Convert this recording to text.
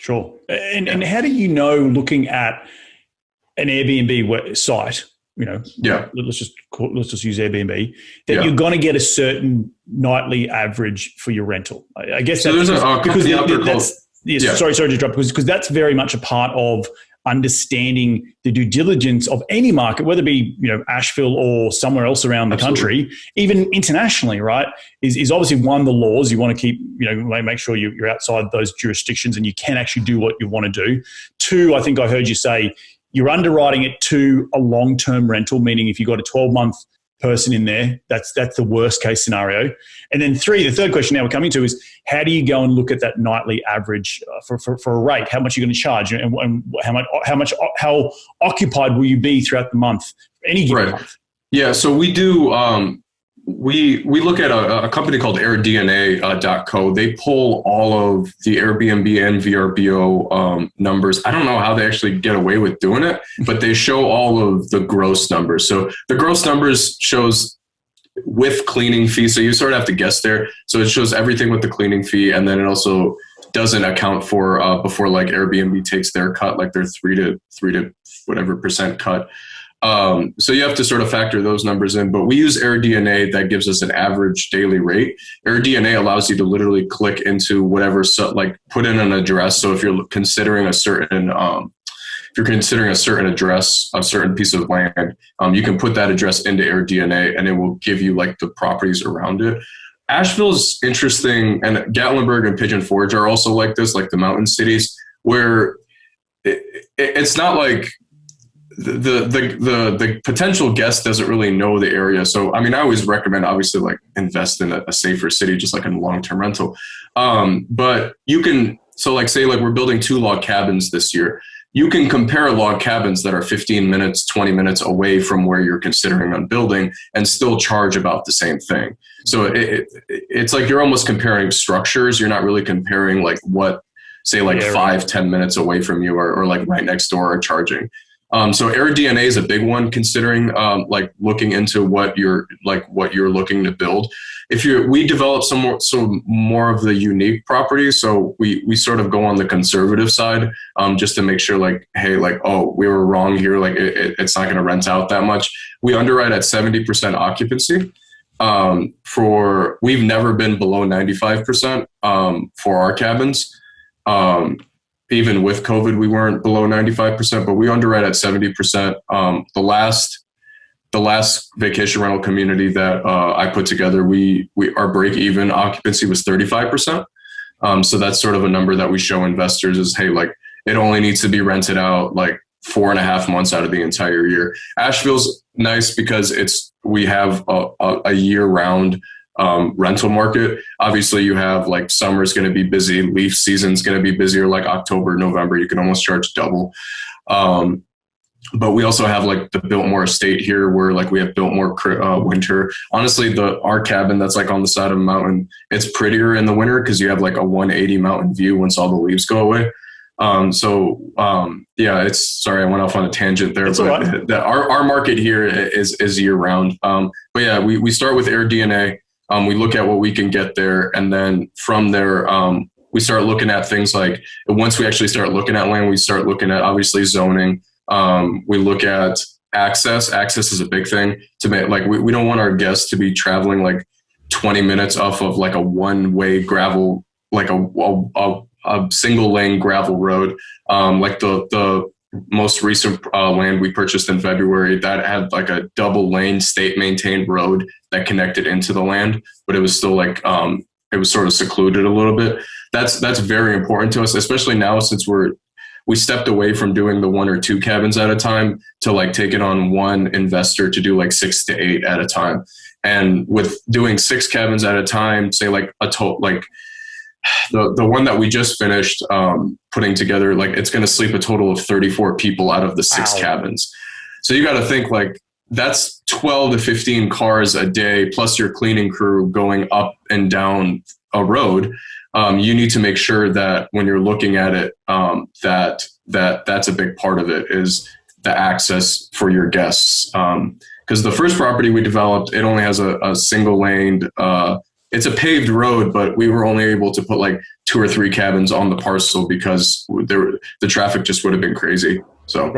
Sure. And how do you know, looking at an Airbnb site, let's just use Airbnb, that you're going to get a certain nightly average for your rental? I guess so there's a company out there called. Sorry to interrupt, because that's very much a part of understanding the due diligence of any market, whether it be Asheville or somewhere else around the country, even internationally, right? Is obviously one, the laws. You want to keep, make sure you're outside those jurisdictions and you can actually do what you want to do. Two, I think I heard you say you're underwriting it to a long-term rental, meaning if you've got a 12-month person in there, that's the worst case scenario. And then three, the third question now we're coming to is, how do you go and look at that nightly average for a rate? How much are you going to charge, and how occupied will you be throughout the month, any given month? Yeah, so we do. We look at a company called AirDNA.co. They pull all of the Airbnb and VRBO numbers. I don't know how they actually get away with doing it, but they show all of the gross numbers. So the gross numbers shows with cleaning fee. So you sort of have to guess there. So it shows everything with the cleaning fee, and then it also doesn't account for before like Airbnb takes their cut, like their 3 to whatever % cut. So you have to sort of factor those numbers in, but we use AirDNA. That gives us an average daily rate. AirDNA allows you to literally click into whatever, put in an address. So if you're considering a certain address, a certain piece of land, you can put that address into AirDNA and it will give you like the properties around it. Asheville's interesting, and Gatlinburg and Pigeon Forge are also like this, like the mountain cities, where it's not like the potential guest doesn't really know the area. So, I mean, I always recommend obviously like invest in a safer city, just like in long-term rental. But you can, so like say like we're building 2 log cabins this year. You can compare log cabins that are 15 minutes, 20 minutes away from where you're considering on building and still charge about the same thing. So it's like you're almost comparing structures. You're not really comparing like what, say like 5-10 minutes away from you or like right next door are charging. So AirDNA is a big one, considering like looking into what you're looking to build. We develop some more of the unique properties, so we sort of go on the conservative side, just to make sure like, hey, like, oh, we were wrong here, like it's not going to rent out that much. We underwrite at 70% occupancy. We've never been below 95% for our cabins. Even with COVID, we weren't below 95%, but we underwrite at 70%. The last vacation rental community that I put together, our break-even occupancy was 35%. So that's sort of a number that we show investors is, hey, like it only needs to be rented out like 4.5 months out of the entire year. Asheville's nice because we have a year-round rental market. Obviously you have like summer's going to be busy, leaf season's going to be busier, like October, November, you can almost charge double. But we also have like the Biltmore estate here where like we have Biltmore winter. Honestly, our cabin that's like on the side of a mountain, it's prettier in the winter because you have like a 180 mountain view once all the leaves go away. Yeah, sorry, I went off on a tangent there, it's but our market here is year round. But yeah, we start with AirDNA. We look at what we can get there. And then from there, we start looking at things like, once we actually start looking at land, we start looking at obviously zoning. We look at access. Access is a big thing to make, like, we don't want our guests to be traveling like 20 minutes off of like a one-way gravel, like a single lane gravel road. Like the most recent land we purchased in February, that had like a double lane state maintained road that connected into the land, but it was still like, it was sort of secluded a little bit. That's very important to us, especially now since we stepped away from doing the 1 or 2 cabins at a time to like take it on one investor to do like 6 to 8 at a time. And with doing 6 cabins at a time, say like the one that we just finished putting together, like it's going to sleep a total of 34 people out of the 6 cabins. So you got to think like that's 12 to 15 cars a day, plus your cleaning crew going up and down a road. You need to make sure that when you're looking at it, that's a big part of it, is the access for your guests. Because the first property we developed, it only has a single lane. it's a paved road, but we were only able to put like 2 or 3 cabins on the parcel because the traffic just would have been crazy. So. Right.